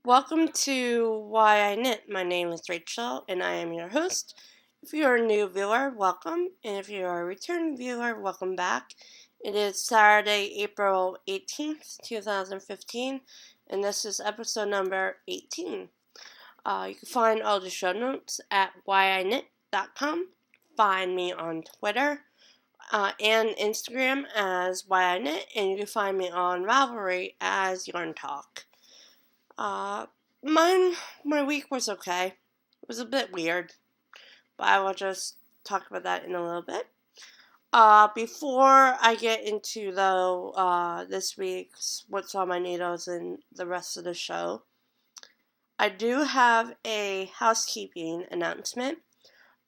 Welcome to Why I Knit. My name is Rachel and I am your host. If you are a new viewer, welcome. And if you are a returning viewer, welcome back. It is Saturday, April 18th, 2015, and this is episode number 18. You can find all the show notes at whyiknit.com. Find me on Twitter and Instagram as whyiknit, and you can find me on Ravelry as Yarn Talk. Uh, my week was okay. It was a bit weird, but I will just talk about that in a little bit. Before I get into this week's What's on My Needles and the rest of the show, I do have a housekeeping announcement.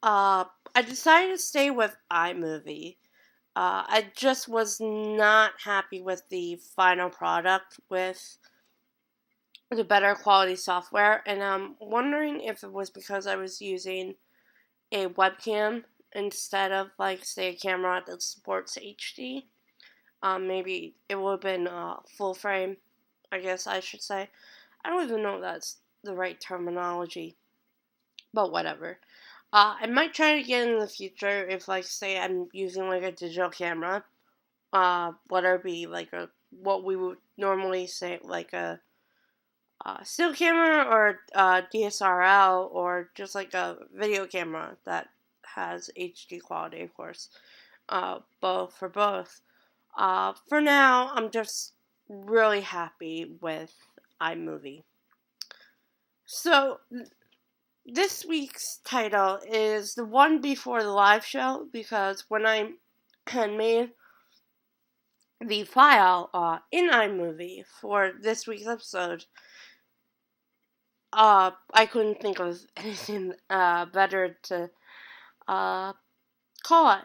I decided to stay with iMovie. I just was not happy with the final product with the better quality software, and I'm wondering if it was because I was using a webcam instead of, like, say, a camera that supports HD. Maybe it would have been full frame, I guess I should say. I don't even know if that's the right terminology, but whatever. I might try it again in the future if, like, say, I'm using, like, a digital camera. Whether it be, like, what we would normally say, like, a still camera or DSLR or just like a video camera that has HD quality, of course. Both. For now, I'm just really happy with iMovie. So, this week's title is the one before the live show, because when I had made the file in iMovie for this week's episode, I couldn't think of anything better to call it.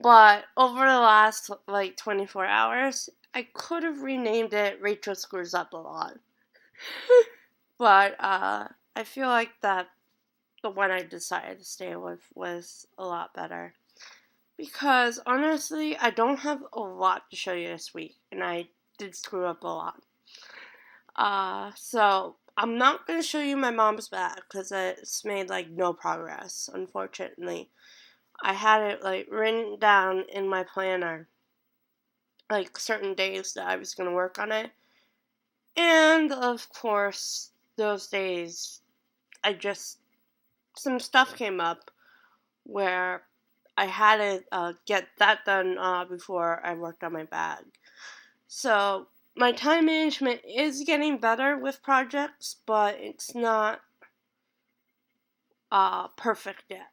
But over the last, 24 hours, I could have renamed it Rachel Screws Up a Lot. But I feel like that the one I decided to stay with was a lot better. Because, honestly, I don't have a lot to show you this week, and I did screw up a lot. So I'm not going to show you my mom's bag because it's made, no progress, unfortunately. I had it, written down in my planner, certain days that I was going to work on it. And, of course, those days, some stuff came up where I had to get that done before I worked on my bag. So my time management is getting better with projects, but it's not perfect yet.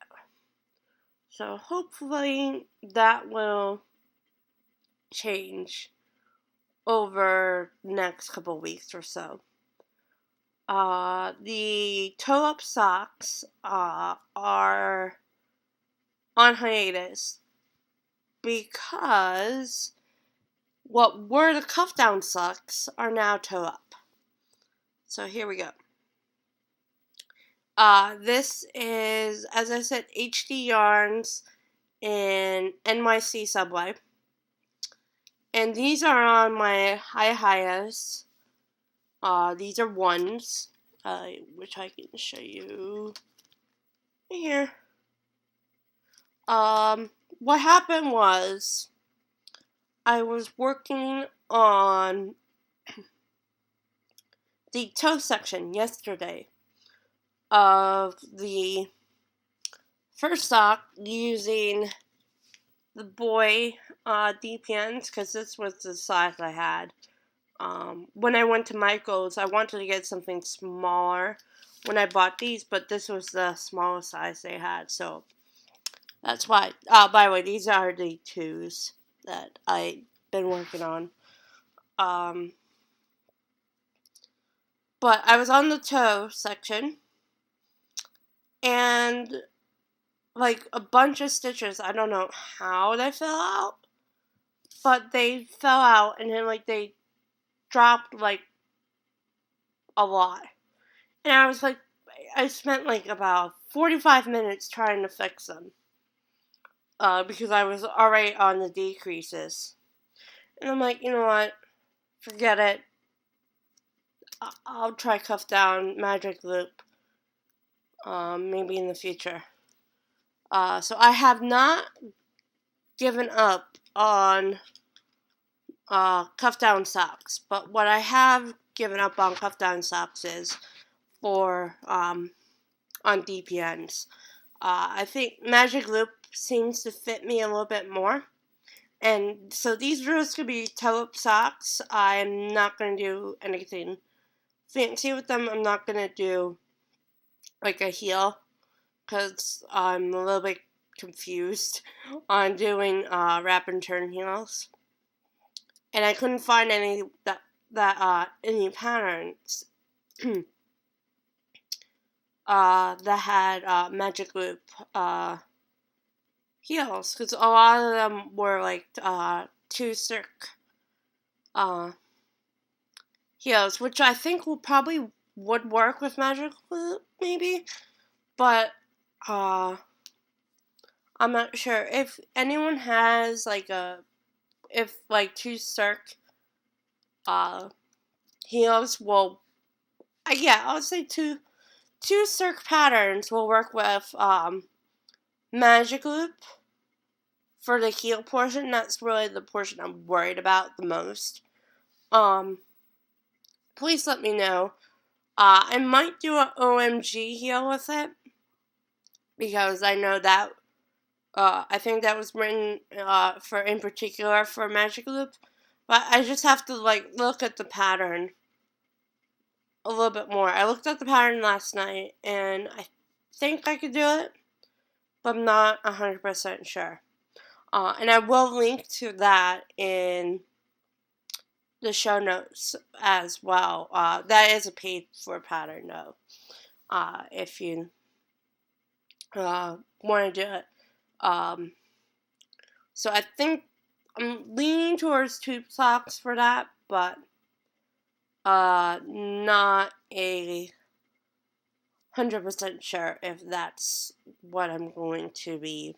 So hopefully that will change over the next couple weeks or so. The toe-up socks are on hiatus because what were the cuff-down socks are now toe-up. So here we go. This is, as I said, HD Yarns in NYC Subway. And these are on my highest. These are ones, which I can show you right here. What happened was, I was working on the toe section yesterday of the first sock using the boy DPNs, because this was the size I had. When I went to Michael's, I wanted to get something smaller when I bought these, but this was the smallest size they had, so that's why. By the way, these are the twos that I've been working on. But I was on the toe section, and a bunch of stitches, I don't know how they fell out, but they fell out, and then they dropped a lot. And I spent about 45 minutes trying to fix them, because I was already on the decreases. And I'm like, you know what, forget it. I'll try cuff down magic loop, maybe in the future. So I have not given up on cuff down socks, but what I have given up on cuff down socks is for on DPNs. I think magic loop seems to fit me a little bit more. And so these are just going to be toe-up socks. I'm not going to do anything fancy with them. I'm not going to do like a heel because I'm a little bit confused on doing wrap and turn heels. And I couldn't find any any patterns that had magic loop heels, because a lot of them were like two circ heels, which I think would work with magic loop maybe, but I'm not sure if anyone has if two circ heels will I would say two circ patterns will work with magic loop for the heel portion. That's really the portion I'm worried about the most. Please let me know. I might do an OMG heel with it because I know that I think that was written in particular for magic loop, but I just have to look at the pattern a little bit more. I looked at the pattern last night and I think I could do it, but I'm not 100% sure. And I will link to that in the show notes as well. That is a paid for pattern though, if you want to do it. So I think I'm leaning towards tube socks for that, but not 100% sure if that's what I'm going to be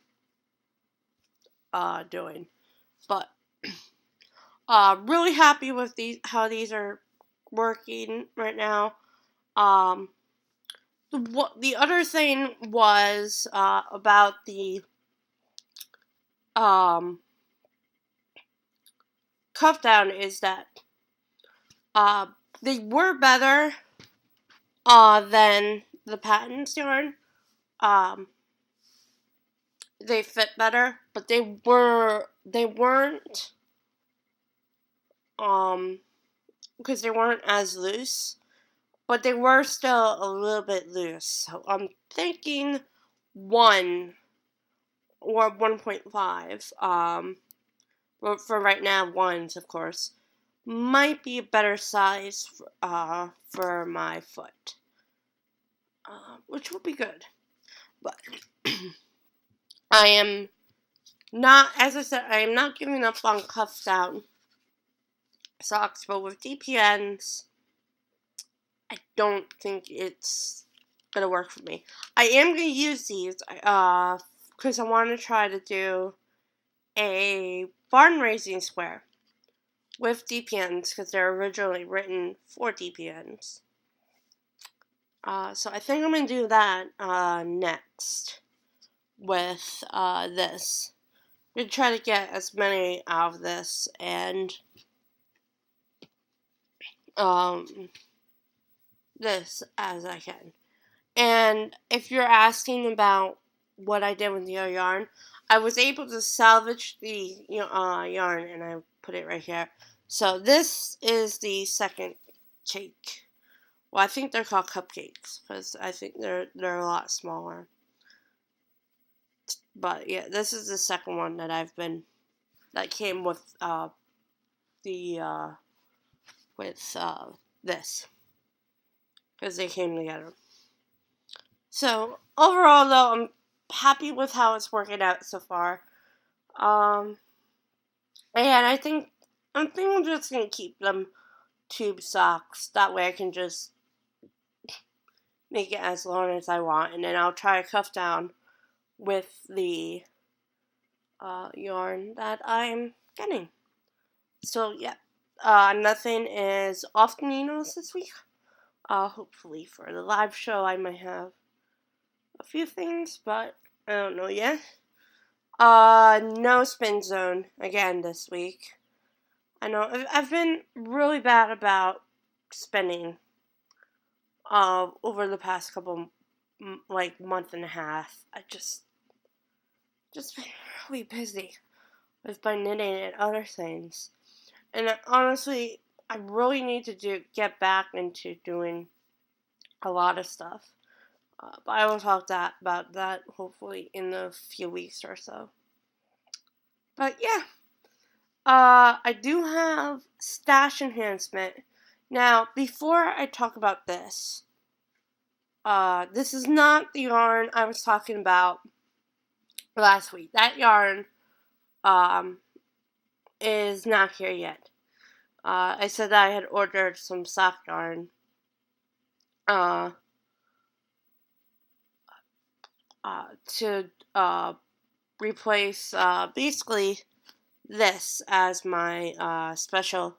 doing. But really happy with how these are working right now. The other thing was about the cuff down is that they were better than the patents yarn. They fit better, but they weren't because they weren't as loose, but they were still a little bit loose. So I'm thinking 1 or 1.5. But for right now, 1s, of course, might be a better size for my foot, which will be good. But I am not, as I said, I am not giving up on cuff down socks, but with DPNs, I don't think it's gonna work for me. I am gonna use these because I want to try to do a barn raising square with DPNs because they're originally written for DPNs. So I think I'm gonna do that next with this. I'm gonna try to get as many out of this and this as I can. And if you're asking about what I did with the yarn, I was able to salvage the yarn, and I put it right here. So this is the second cake. Well, I think they're called cupcakes because I think they're a lot smaller. But yeah, this is the second one that came with this because they came together. So overall, though, I'm happy with how it's working out so far. And I think I'm just gonna keep them tube socks. That way, I can just make it as long as I want, and then I'll try to cuff down with the yarn that I'm getting. So yeah, nothing is off the needles this week. Hopefully for the live show I might have a few things, but I don't know yet. No spin zone again this week. I know I've been really bad about spending over the past couple month and a half. I just been really busy with my knitting and other things, and honestly, I really need to get back into doing a lot of stuff. But I will talk about that hopefully in a few weeks or so. But yeah, I do have stash enhancement. Now, before I talk about this, this is not the yarn I was talking about last week. That yarn, is not here yet. I said that I had ordered some sock yarn, to, replace, basically this as my, special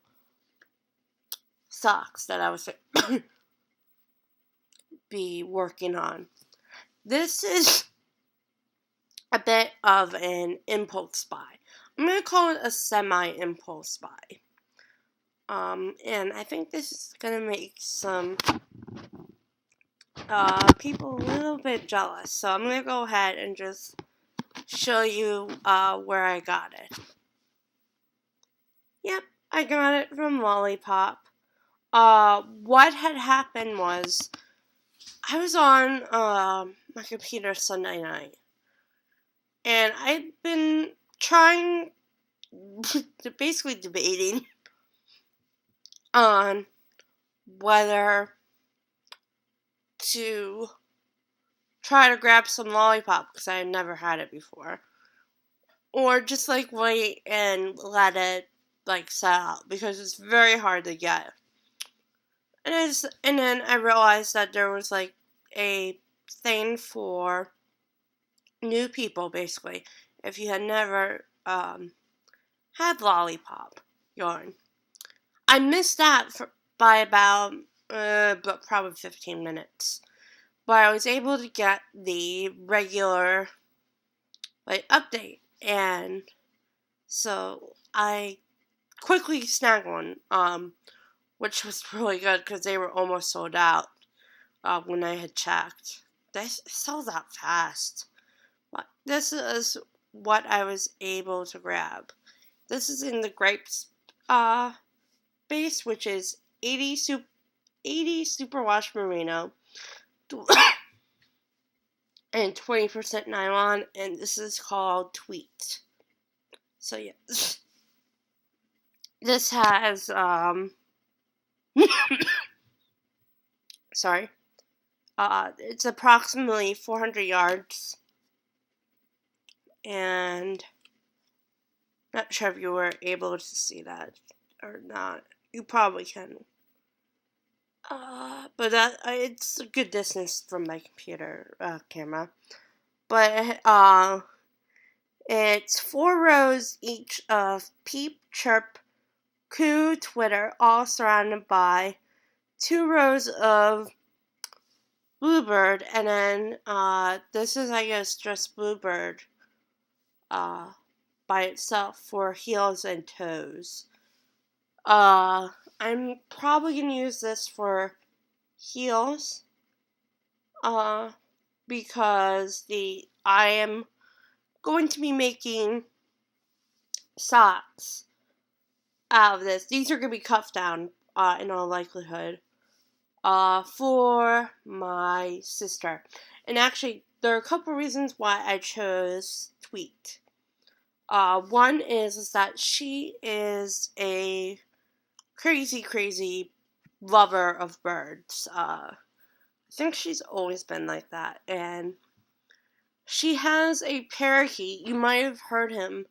socks that I was be working on. This is a bit of an impulse buy. I'm going to call it a semi-impulse buy. And I think this is going to make some people a little bit jealous. So I'm going to go ahead and just show you where I got it. Yep, I got it from Lollipop. What had happened was I was on my computer Sunday night, and I'd been trying, basically debating on whether to try to grab some Lollipop because I had never had it before, or just wait and let it set out because it's very hard to get. And then I realized that there was a thing for new people, basically, if you had never had Lollipop yarn. I missed that by about but probably 15 minutes. But I was able to get the regular update, and so I quickly snagged one, which was really good because they were almost sold out when I had checked. They sold out fast. But this is what I was able to grab. This is in the grapes base, which is 80 superwash merino and 20% nylon, and this is called Tweet. So yeah, this has sorry, it's approximately 400 yards, and not sure if you were able to see that or not. You probably can. But it's a good distance from my computer camera. But it's 4 rows each of Peep, Chirp, Coo, Twitter, all surrounded by 2 rows of Bluebird, and then this is, I guess, just Bluebird by itself for heels and toes. I'm probably going to use this for heels because I am going to be making socks out of this. These are going to be cuffed down in all likelihood for my sister. And actually, there are a couple reasons why I chose Tweet. One is that she is a crazy lover of birds. I think she's always been like that. And she has a parakeet. You might have heard him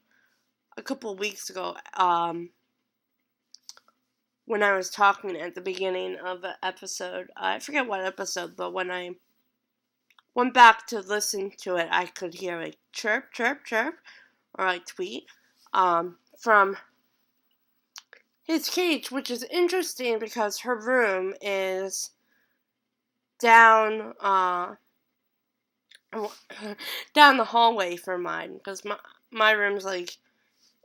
a couple weeks ago when I was talking at the beginning of the episode. I forget what episode, but when I went back to listen to it, I could hear chirp, chirp, chirp, or tweet from his cage, which is interesting because her room is down down the hallway for mine, because my room's like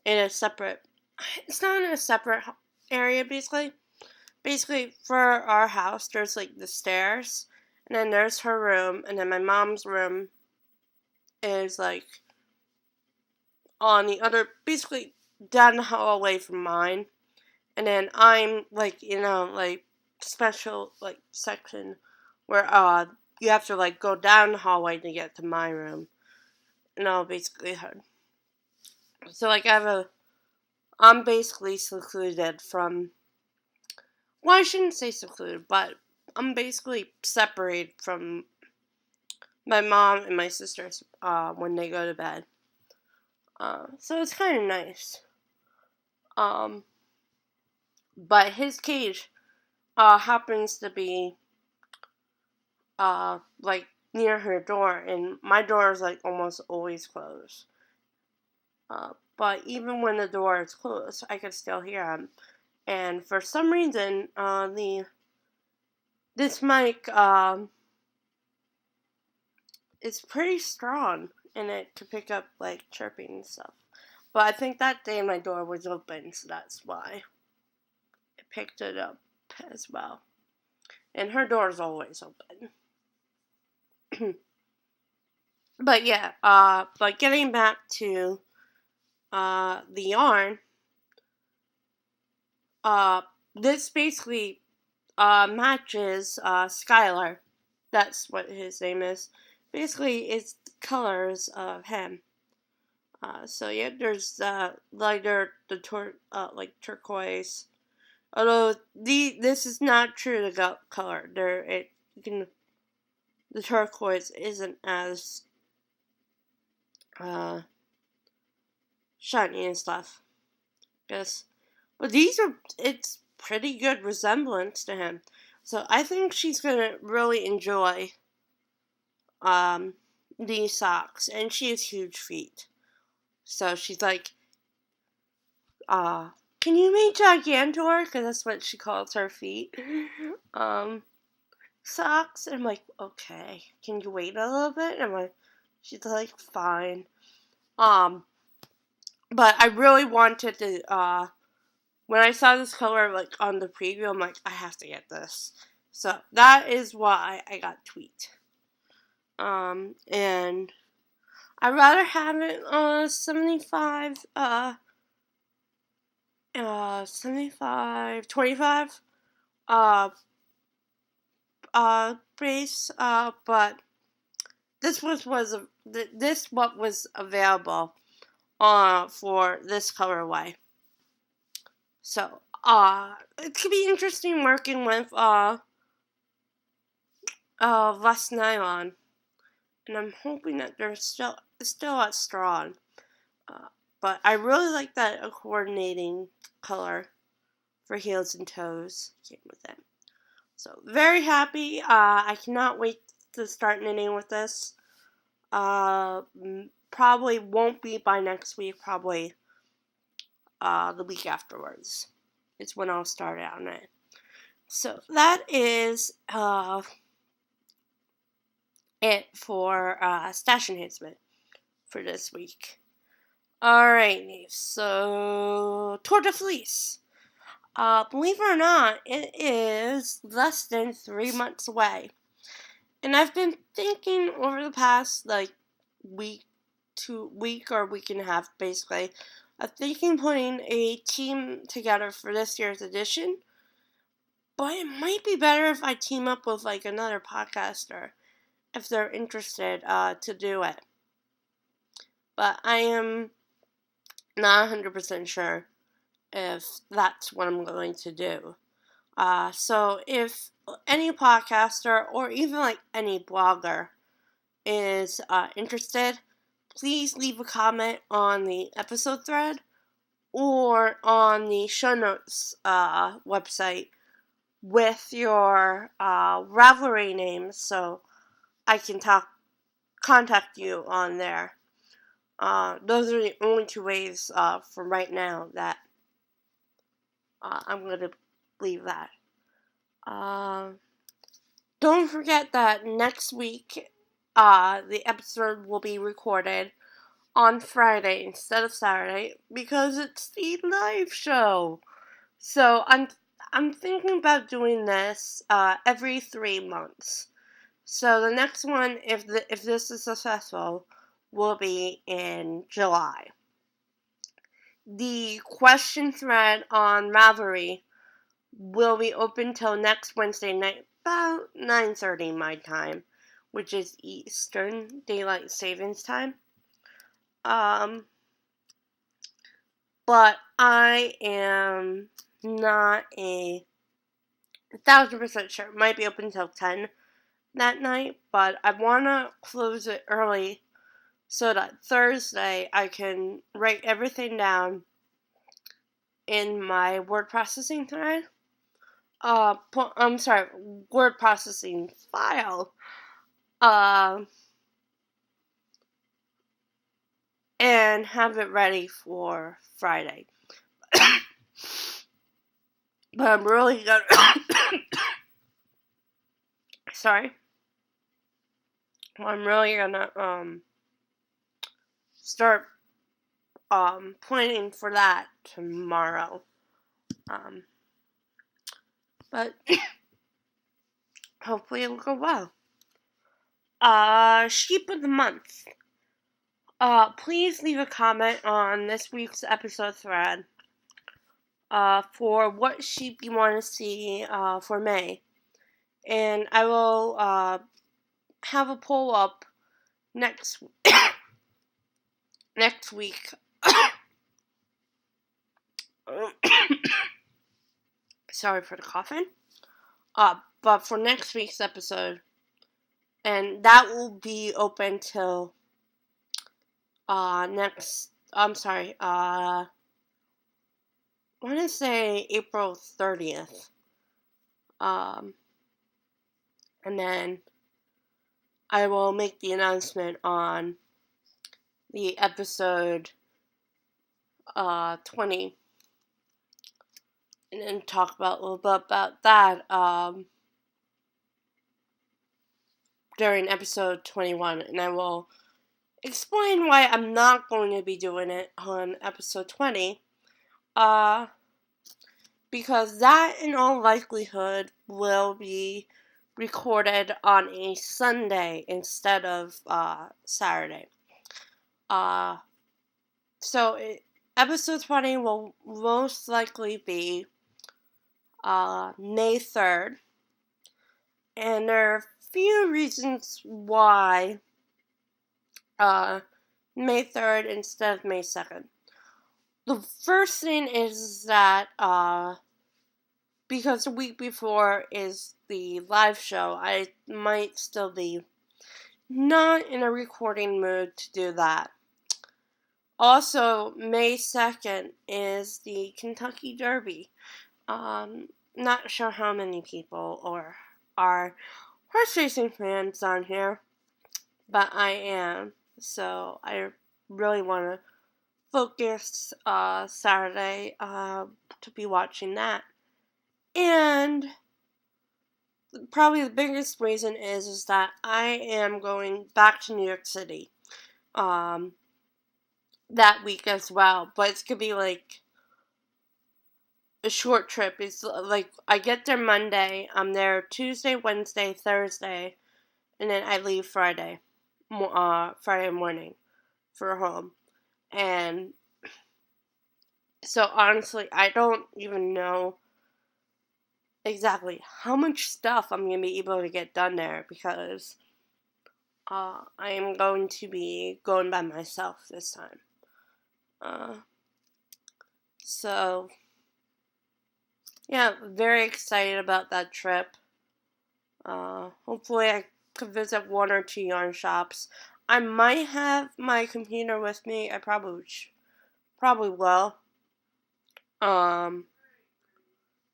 in a separate. It's not in a separate area, basically. Basically, for our house, there's like the stairs, and then there's her room, and then my mom's room is like on the other, basically down the hallway from mine. And then I'm like, like special like section where you have to like go down the hallway to get to my room. And I'll basically hard. So like I'm basically secluded from, well, I shouldn't say secluded, but I'm basically separated from my mom and my sisters when they go to bed. So it's kind of nice. But his cage happens to be like near her door, and my door is like almost always closed. But even when the door is closed, I can still hear him. And for some reason, this mic is pretty strong, and it can pick up like chirping and stuff. But I think that day my door was open, so that's why it picked it up as well. And her door is always open. But yeah, but getting back to the yarn, this basically matches Skylar. That's what his name is. Basically, it's the colors of him. So yeah, there's lighter, like turquoise. Although this is not true to color. The turquoise isn't as shiny and stuff. Yes, but it's pretty good resemblance to him. So I think she's gonna really enjoy these socks, and she has huge feet. So she's like, can you make Gigantor? Because that's what she calls her feet. Socks. And I'm like, okay. Can you wait a little bit? And she's like, fine. But I really wanted to, when I saw this color, like, on the preview, I'm like, I have to get this. So that is why I got Tweet. And I'd rather have it on 75, 75, 25, base, but this what was available, for this colorway. So, it could be interesting working with, less nylon. And I'm hoping that they're still as strong. But I really like that coordinating color for heels and toes came with it. So very happy. I cannot wait to start knitting with this. Probably won't be by next week. Probably the week afterwards. It's when I'll start on it. So that is it for stash enhancement for this week. Alright, so Tour de Fleece. Believe it or not, it is less than 3 months away. And I've been thinking over the past week or week and a half basically, of thinking putting a team together for this year's edition. But it might be better if I team up with another podcaster if they're interested to do it. But I am not 100% sure if that's what I'm going to do. So if any podcaster or even any blogger is interested, please leave a comment on the episode thread or on the show notes website with your Ravelry names so I can contact you on there. Those are the only two ways for right now that I'm going to leave that. don't forget that next week, the episode will be recorded on Friday instead of Saturday because it's the live show. So I'm thinking about doing this every 3 months. So the next one, if this is successful, will be in July. The question thread on Ravelry will be open till next Wednesday night, about 9:30 my time, which is Eastern Daylight Savings Time. But I am not 1,000% sure. It might be open till 10 that night, but I want to close it early so that Thursday I can write everything down in my word processing thread. Word processing file. And have it ready for Friday. But I'm really gonna sorry. I'm really gonna start planning for that tomorrow. But hopefully it'll go well. Sheep of the month. Please leave a comment on this week's episode thread for what sheep you want to see for May. And I will have a poll up next week. Sorry for the coughing. But for next week's episode, and that will be open till I want to say April 30th. And then I will make the announcement on the episode 20, and then talk a little bit about that during episode 21, and I will explain why I'm not going to be doing it on episode 20, because that in all likelihood will be recorded on a Sunday instead of Saturday. Episode 20 will most likely be May 3rd, and there are a few reasons why May 3rd instead of May 2nd. The first thing is that because the week before is the live show, I might still be not in a recording mood to do that. Also, May 2nd is the Kentucky Derby. Not sure how many people are horse racing fans on here, but I am. So I really want to focus Saturday to be watching that. And probably the biggest reason is that I am going back to New York City that week as well. But it's going to be like a short trip. It's like I get there Monday, I'm there Tuesday, Wednesday, Thursday, and then I leave Friday morning for home. And so honestly, I don't even know exactly how much stuff I'm going to be able to get done there because I am going to be going by myself this time. So, yeah, very excited about that trip. Hopefully I could visit 1 or 2 yarn shops. I might have my computer with me. I probably will.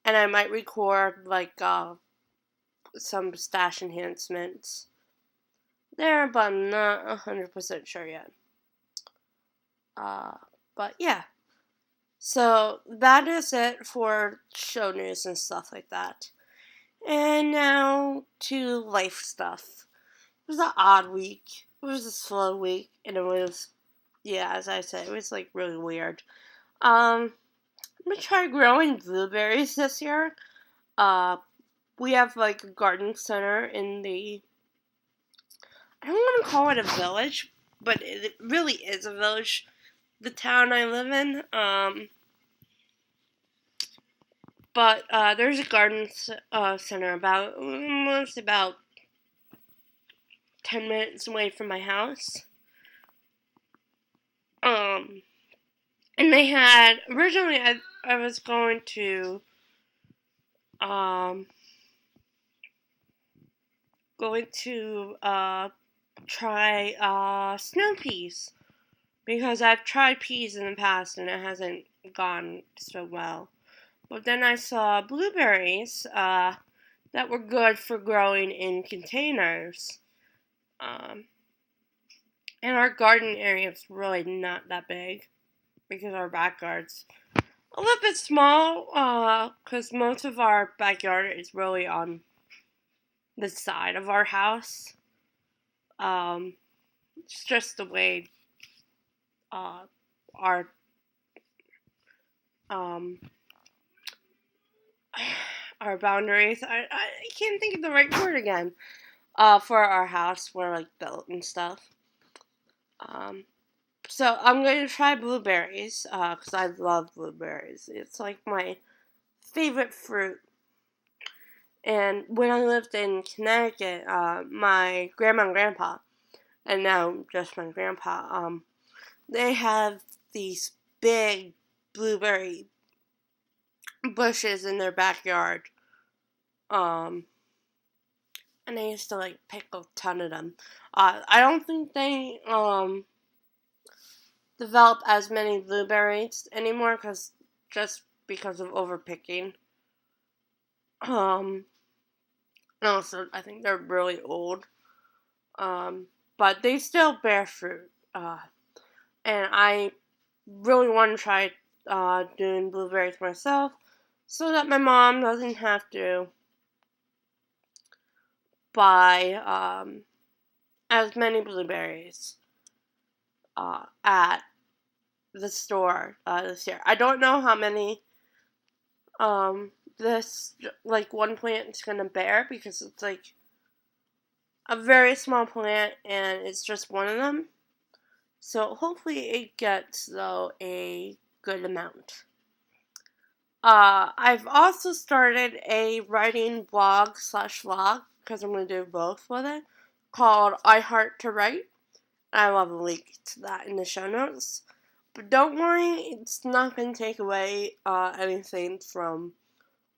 And I might record like some stash enhancements there, but I'm not 100% sure yet. But yeah. So that is it for show news and stuff like that. And now to life stuff. It was an odd week. It was a slow week, and it was, yeah, as I said, it was like really weird. I'm gonna try growing blueberries this year. We have like a garden center in the, I don't want to call it a village, but it really is a village. The town I live in. But there's a garden center about almost about 10 minutes away from my house. And they had originally I was going to um try snow peas because I've tried peas in the past and it hasn't gone so well. But then I saw blueberries that were good for growing in containers. Um, and our garden area is really not that big because our backyard's a little bit small because most of our backyard is really on the side of our house. It's just the way uh, our um, our boundaries. I can't think of the right word again. For our house, we're like built and stuff. Um, so I'm going to try blueberries because I love blueberries. It's like my favorite fruit. And when I lived in Connecticut, my grandma and grandpa, and now just my grandpa, they have these big blueberry bushes in their backyard. Um, and I used to like pick a ton of them. I don't think they develop as many blueberries anymore because of overpicking. And also I think they're really old. But they still bear fruit. And I really want to try doing blueberries myself so that my mom doesn't have to buy as many blueberries at the store this year. I don't know how many this like one plant is gonna bear because it's like a very small plant and it's just one of them. So hopefully it gets though a good amount. I've also started a writing blog slash vlog because I'm gonna do both with it called I Heart to Write. I will have a link to that in the show notes. But don't worry, it's not going to take away anything from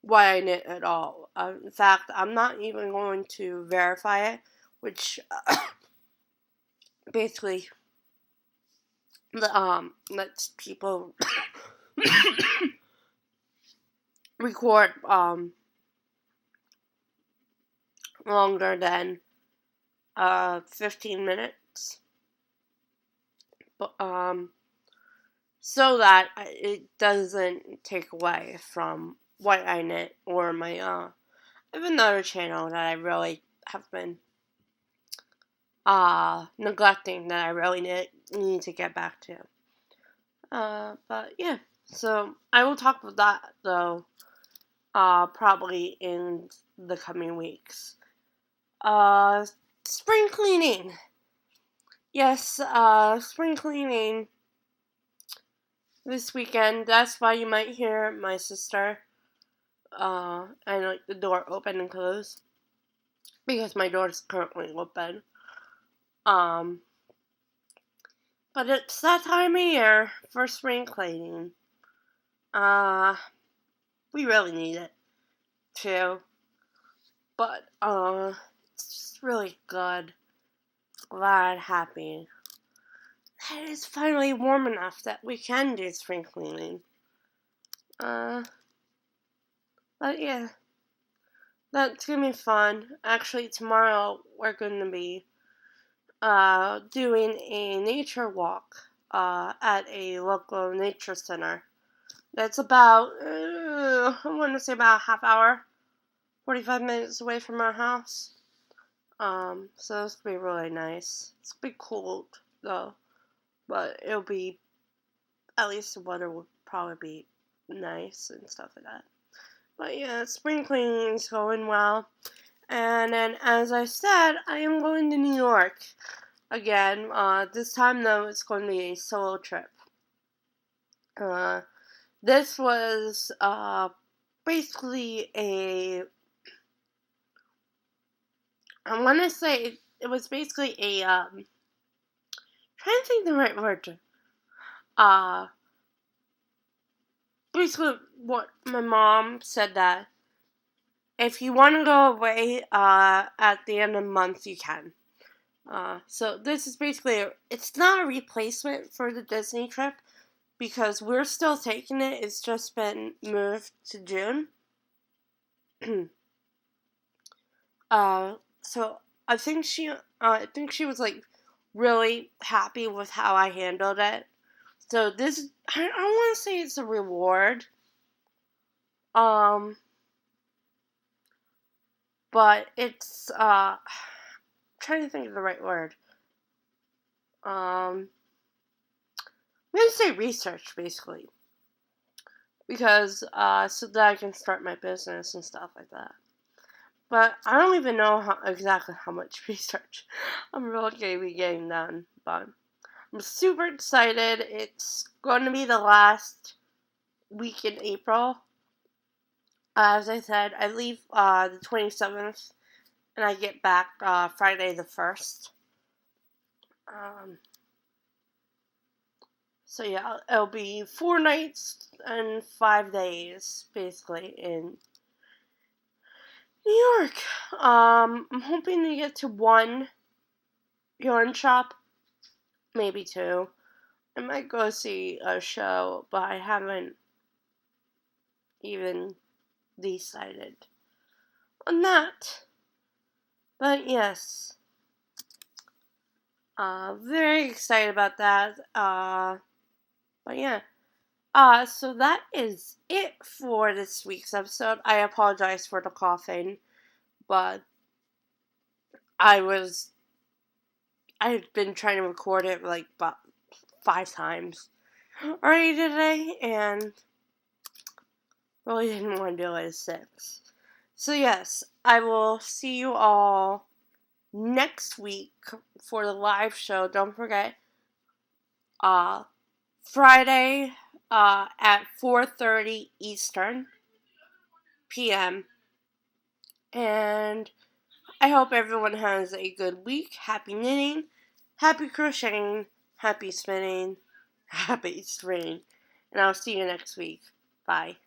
what I knit at all. In fact, I'm not even going to verify it, which basically lets people record longer than 15 minutes. But so that it doesn't take away from what I knit or my I have another channel that I really have been neglecting that I really need to get back to. But yeah, so I will talk about that though probably in the coming weeks. Spring cleaning. Yes, spring cleaning this weekend. That's why you might hear my sister and like the door open and close because my door is currently open. But it's that time of year for spring cleaning. We really need it too. But it's just really good. Glad, happy. That it's finally warm enough that we can do spring cleaning. But yeah, that's gonna be fun. Actually, tomorrow we're gonna be doing a nature walk at a local nature center. That's about I want to say about a half hour, 45 minutes away from our house. So it's gonna be really nice. It's gonna be cold though, but it'll be, at least the weather will probably be nice and stuff like that. But yeah, spring cleaning is going well. And then, as I said, I am going to New York again. This time though, it's going to be a solo trip. This was basically I want to say it was basically trying to think the right word. Basically what my mom said, that if you want to go away at the end of the month, you can. So this is basically, it's not a replacement for the Disney trip, because we're still taking it. It's just been moved to June. So I think she was like really happy with how I handled it. So this, I don't want to say it's a reward. But it's trying to think of the right word. I'm gonna say research, basically, because so that I can start my business and stuff like that. But I don't even know exactly how much research I'm really going to be getting done. But I'm super excited. It's going to be the last week in April. As I said, I leave the 27th, and I get back Friday the 1st. So yeah, it'll be 4 nights and 5 days, basically, in New York. I'm hoping to get to 1 yarn shop, maybe 2. I might go see a show, but I haven't even decided on that. But yes, very excited about that. But yeah. So that is it for this week's episode. I apologize for the coughing, but I had been trying to record it like about 5 times already today, and really didn't want to do it at 6. So yes, I will see you all next week for the live show. Don't forget, Friday at 4:30 Eastern p.m. And I hope everyone has a good week. Happy knitting, happy crocheting, happy spinning, happy stringing. And I'll see you next week. Bye.